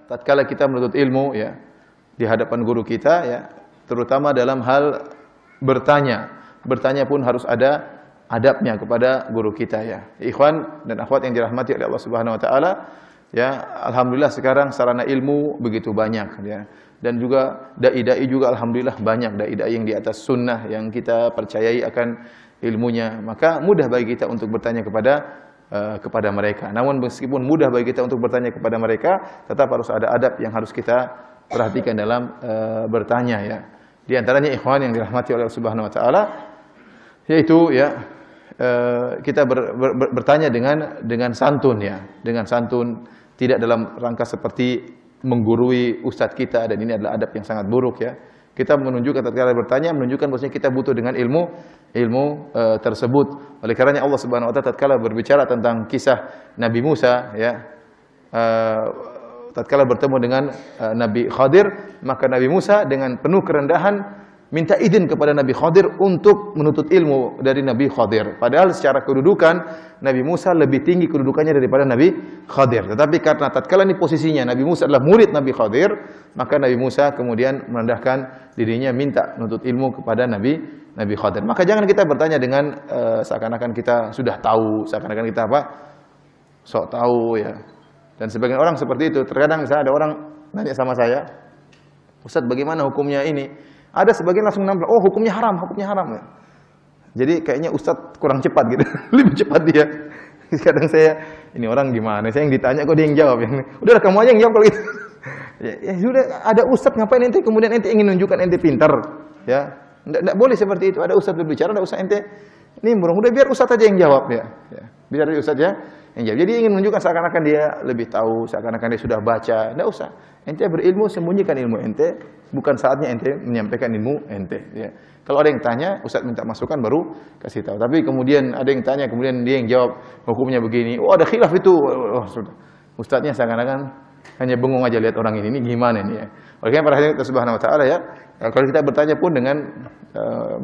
tatkala kita menuntut ilmu ya di hadapan guru kita ya, terutama dalam hal bertanya. Bertanya pun harus ada adabnya kepada guru kita ya. Ikhwan dan akhwat yang dirahmati oleh Allah Subhanahu wa taala, ya, alhamdulillah sekarang sarana ilmu begitu banyak ya. Dan juga dai-dai juga alhamdulillah banyak dai-dai yang di atas sunnah yang kita percayai akan ilmunya. Maka mudah bagi kita untuk bertanya kepada mereka. Namun meskipun mudah bagi kita untuk bertanya kepada mereka, tetap harus ada adab yang harus kita perhatikan dalam bertanya ya. Di antaranya ikhwan yang dirahmati oleh Allah Subhanahu wa taala, yaitu ya kita bertanya dengan santun ya, dengan santun, tidak dalam rangka seperti menggurui ustadz kita, dan ini adalah adab yang sangat buruk ya. Kita menunjukkan tatkala bertanya, menunjukkan bahwasanya kita butuh dengan ilmu tersebut. Oleh karenanya Allah Subhanahu wa taala tatkala berbicara tentang kisah Nabi Musa ya, tatkala bertemu dengan Nabi Khadir, maka Nabi Musa dengan penuh kerendahan minta izin kepada Nabi Khadir untuk menuntut ilmu dari Nabi Khadir. Padahal secara kedudukan Nabi Musa lebih tinggi kedudukannya daripada Nabi Khadir. Tetapi karena tatkala ini posisinya Nabi Musa adalah murid Nabi Khadir, maka Nabi Musa kemudian merendahkan dirinya minta menuntut ilmu kepada Nabi Khadir. Maka jangan kita bertanya dengan seakan-akan kita sudah tahu, seakan-akan kita apa? Sok tahu ya. Dan sebagian orang seperti itu. Terkadang misalnya ada orang nanya sama saya, "Ustaz, bagaimana hukumnya ini?" Ada sebagian langsung nambah, "Oh, hukumnya haram ya." Jadi kayaknya ustadz kurang cepat gitu, lebih cepat dia. Kadang saya, ini orang gimana? Saya yang ditanya kok dia yang jawab. Udah kamu aja yang jawab kalau gitu. Ya sudah, ada ustadz ngapain ente kemudian ente ingin menunjukkan ente pintar? Ya, enggak boleh seperti itu. Ada ustadz berbicara, ada ustadz ente nimbrung. Udah biar ustadz aja yang jawab ya. Biar ustadz ya yang jawab. Jadi ingin menunjukkan seakan-akan dia lebih tahu, seakan-akan dia sudah baca. Enggak usah. Ente berilmu, sembunyikan ilmu ente. Bukan saatnya ente menyampaikan ilmu ente ya. Kalau ada yang tanya, ustadz minta masukan baru kasih tahu. Tapi kemudian ada yang tanya, kemudian dia yang jawab, hukumnya begini. Oh, ada khilaf itu. Oh, sudah. Ustadznya seakan-akan hanya bengong aja lihat orang ini gimana ini ya. Oleh karena perhatian Allah Subhanahu wa taala ya, kalau kita bertanya pun dengan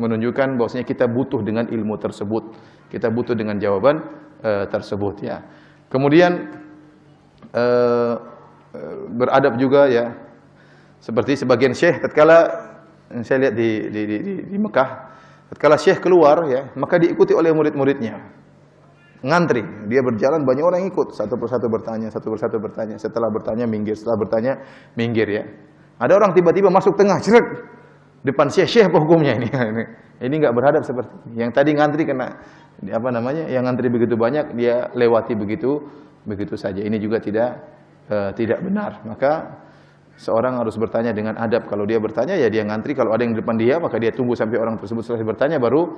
menunjukkan bahwasanya kita butuh dengan ilmu tersebut. Kita butuh dengan jawaban tersebut ya. Kemudian beradab juga ya. Seperti sebagian syekh tatkala saya lihat di Mekah, tatkala syekh keluar ya, maka diikuti oleh murid-muridnya. Ngantri, dia berjalan banyak orang ikut, satu persatu bertanya, setelah bertanya minggir, setelah bertanya minggir ya. Ada orang tiba-tiba masuk tengah, cerek depan syekh apa hukumnya ini? Ini enggak beradab seperti ini. Yang tadi ngantri kena apa namanya? Yang ngantri begitu banyak, dia lewati begitu saja. Ini juga tidak benar. Maka seorang harus bertanya dengan adab. Kalau dia bertanya ya dia ngantri, kalau ada yang di depan dia maka dia tunggu sampai orang tersebut selesai bertanya baru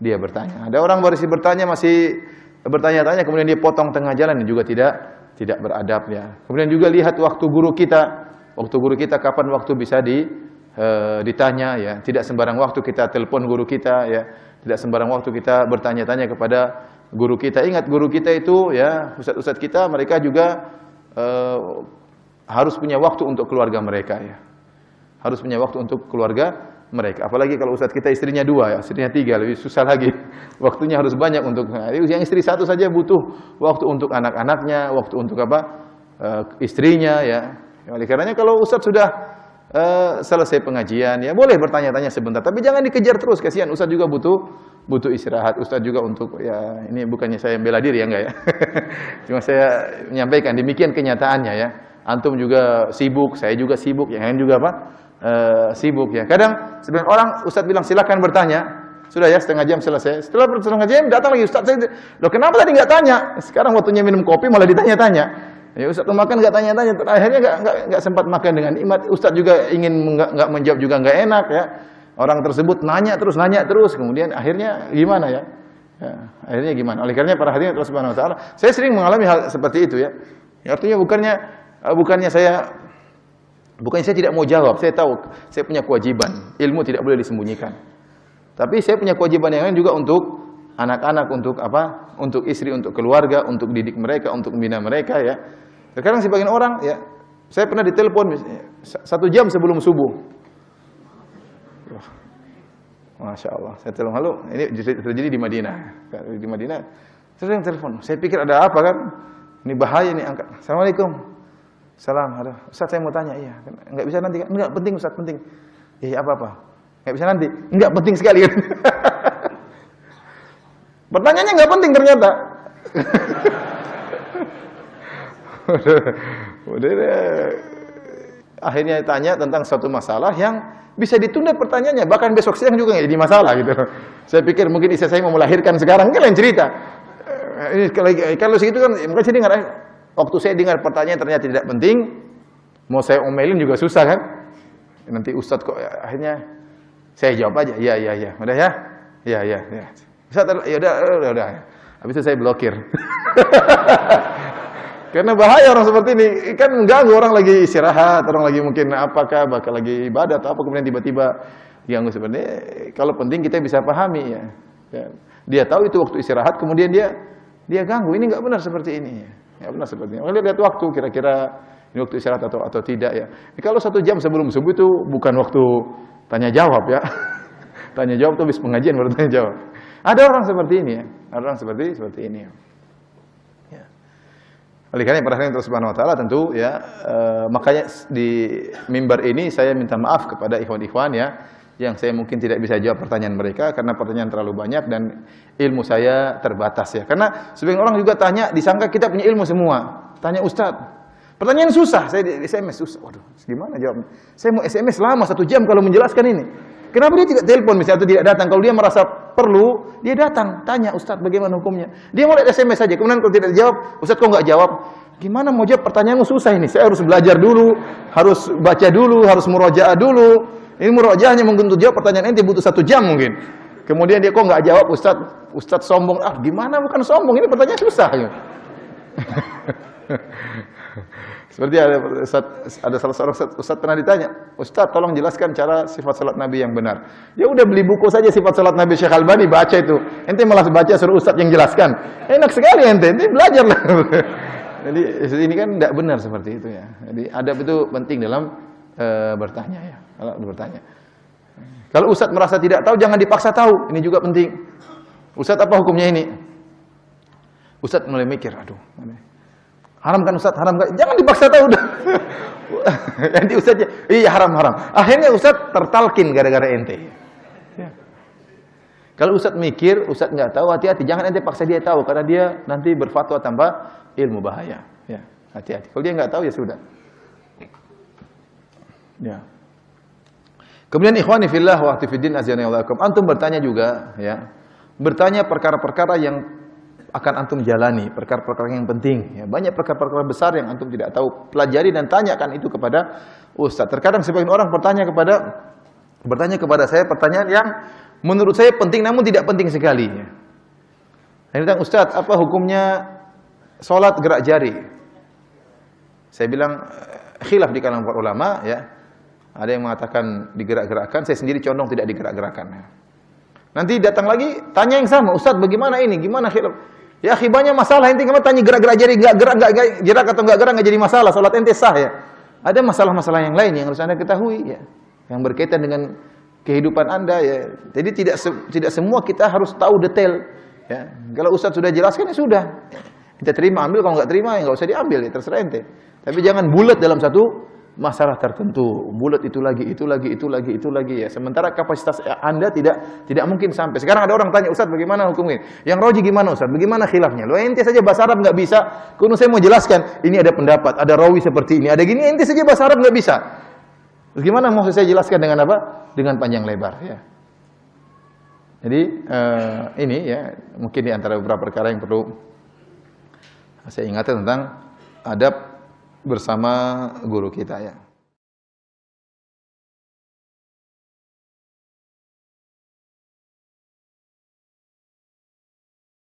dia bertanya. Ada orang baru bertanya masih bertanya-tanya kemudian dia potong tengah jalan, juga tidak beradab ya. Kemudian juga lihat waktu guru kita kapan waktu bisa ditanya ya. Tidak sembarang waktu kita telepon guru kita ya. Tidak sembarang waktu kita bertanya-tanya kepada guru kita. Ingat guru kita itu ya, ustadz-ustadz kita mereka juga harus punya waktu untuk keluarga mereka ya. Harus punya waktu untuk keluarga mereka. Apalagi kalau ustadz kita istrinya 2 ya, istrinya 3 lebih susah lagi. Waktunya harus banyak untuk yang istri 1 saja butuh waktu untuk anak-anaknya, waktu untuk istrinya ya. Oleh karenanya kalau ustadz sudah selesai pengajian ya boleh bertanya-tanya sebentar, tapi jangan dikejar terus, kasihan ustadz juga butuh istirahat. Ustadz juga untuk ya, ini bukannya saya bela diri ya, enggak ya. Cuma saya menyampaikan demikian kenyataannya ya. Antum juga sibuk, saya juga sibuk, yang lain juga sibuk ya. Kadang sebenarnya orang ustadz bilang silakan bertanya, sudah ya setengah jam selesai. Setelah setengah jam datang lagi ustadz, loh kenapa tadi nggak tanya? Sekarang waktunya minum kopi malah ditanya-tanya. Ya ustadz makan nggak tanya-tanya, akhirnya nggak sempat makan dengan nikmat. Ustadz juga ingin nggak menjawab juga nggak enak ya. Orang tersebut nanya terus, kemudian akhirnya gimana ya? Akhirnya gimana? Oleh karenanya para hadirin Allah Subhanahu wa taala, saya sering mengalami hal seperti itu ya. Artinya bukannya saya tidak mau jawab, saya tahu saya punya kewajiban, ilmu tidak boleh disembunyikan. Tapi saya punya kewajiban yang lain juga untuk anak-anak, untuk untuk istri, untuk keluarga, untuk didik mereka, untuk membina mereka ya. Sekarang sebagian orang ya, saya pernah ditelepon 1 jam sebelum subuh. Masya Allah, saya telepon, halo, ini terjadi di Madinah. Di Madinah, saya telepon, saya pikir ada apa kan? Ini bahaya nih angkat. Assalamualaikum. Salam, ada. Ustaz saya mau tanya, iya. Enggak bisa nanti kan? Enggak, penting Ustaz, penting. Iya, apa-apa. Enggak bisa nanti. Enggak penting sekali kan. Pertanyaannya enggak penting ternyata. udah, akhirnya tanya tentang suatu masalah yang bisa ditunda pertanyaannya, bahkan besok siang juga nggak jadi masalah gitu. Saya pikir mungkin istri saya mau melahirkan sekarang, kan lain cerita. Ini kalau segitu kan, mungkin saya dengar, waktu saya dengar pertanyaan ternyata tidak penting, mau saya omelin juga susah kan. Nanti Ustadz kok akhirnya saya jawab aja, ya, udah ya, ya. Ustadz, ya udah. Habis itu saya blokir. Karena bahaya orang seperti ini, kan mengganggu orang lagi istirahat, orang lagi mungkin apakah bakal lagi ibadah atau apa, kemudian tiba-tiba ganggu seperti ini. Kalau penting kita bisa pahami ya. Dia tahu itu waktu istirahat, kemudian dia ganggu. Ini nggak benar seperti ini. Nggak benar seperti ini. Orang lihat waktu, kira-kira ini waktu istirahat atau tidak ya. Kalau 1 jam sebelum subuh itu bukan waktu tanya jawab ya. Tanya jawab itu habis pengajian baru tanya jawab. Ada orang seperti ini ya. Ada orang seperti ini ya. Oleh karena perhatian Allah Subhanahu wa taala tentu ya, makanya di mimbar ini saya minta maaf kepada ikhwan-ikhwan ya yang saya mungkin tidak bisa jawab pertanyaan mereka karena pertanyaan terlalu banyak dan ilmu saya terbatas ya. Karena sebagian orang juga tanya, disangka kita punya ilmu semua. Tanya Ustaz, pertanyaan susah, saya di SMS susah. Waduh, gimana jawabnya? Saya mau SMS lama 1 jam kalau menjelaskan ini. Kenapa dia tidak telepon misalnya atau tidak datang? Kalau dia merasa perlu, dia datang, tanya Ustaz bagaimana hukumnya. Dia mau lihat SMS saja, kemudian kalau tidak dijawab, Ustaz kok nggak jawab? Gimana mau jawab, pertanyaanmu susah ini. Saya harus belajar dulu, harus baca dulu, harus murojaah dulu. Ini murojaahnya mungkin untuk jawab pertanyaan ini butuh 1 jam mungkin. Kemudian dia kok nggak jawab, Ustaz sombong. Ah gimana, bukan sombong, ini pertanyaan susah. Seperti ada salah seorang Ustaz pernah ditanya, Ustaz tolong jelaskan cara sifat salat Nabi yang benar. Ya udah beli buku saja sifat salat Nabi Syekh Albani, baca itu. Ente malah baca suruh Ustaz yang jelaskan. Enak sekali ente belajar lah. Jadi ini kan tidak benar seperti itu ya. Jadi adab itu penting dalam bertanya ya. Kalau bertanya. Kalau Ustaz merasa tidak tahu jangan dipaksa tahu. Ini juga penting. Ustaz apa hukumnya ini? Ustaz mulai mikir, aduh. Haram kan Ustaz? Haram kan? Jangan dipaksa tahu dah. Nanti Ustaznya, iya haram. Akhirnya Ustaz tertalkin gara-gara ente. Ya. Kalau Ustaz mikir, Ustaz nggak tahu, hati-hati. Jangan ente paksa dia tahu, karena dia nanti berfatwa tanpa ilmu, bahaya. Ya, hati-hati. Kalau dia nggak tahu ya sudah. Ya. Kemudian ikhwani fillah wa akhwati fiddin azza wa jalla. Antum bertanya juga, ya. Bertanya perkara-perkara yang akan antum jalani, perkara-perkara yang penting ya. Banyak perkara-perkara besar yang antum tidak tahu, pelajari dan tanyakan itu kepada ustaz. Terkadang sebagian orang bertanya kepada saya pertanyaan yang menurut saya penting namun tidak penting sekali ya. Saya bilang, Ustaz, apa hukumnya salat gerak jari? Saya bilang khilaf di kalangan para ulama ya. Ada yang mengatakan digerak-gerakkan, saya sendiri condong tidak digerak-gerakkan. Nanti datang lagi tanya yang sama, Ustaz bagaimana ini? Gimana khilaf? Ya banyak masalah, ente kamu tanya gerak-gerak jari, gerak atau enggak gerak enggak jadi masalah, salat ente sah ya. Ada masalah-masalah yang lain yang harus Anda ketahui ya, yang berkaitan dengan kehidupan Anda ya. Jadi tidak semua kita harus tahu detail ya. Kalau Ustaz sudah jelaskan ya sudah. Kita terima ambil, kalau enggak terima ya enggak usah diambil ya, terserah ente. Tapi jangan bulat dalam satu masalah tertentu, bulat itu lagi ya. Sementara kapasitas Anda tidak mungkin sampai. Sekarang ada orang tanya, Ustaz bagaimana hukumnya? Yang roji gimana Ustaz? Bagaimana khilafnya? Lo ente saja bahasa Arab nggak bisa. Kuno saya mau jelaskan, ini ada pendapat, ada rawi seperti ini, ada gini, ente saja bahasa Arab nggak bisa. Terus gimana mau saya jelaskan dengan apa? Dengan panjang lebar ya. Jadi ini ya mungkin di antara beberapa perkara yang perlu saya ingatkan tentang adab bersama guru kita ya.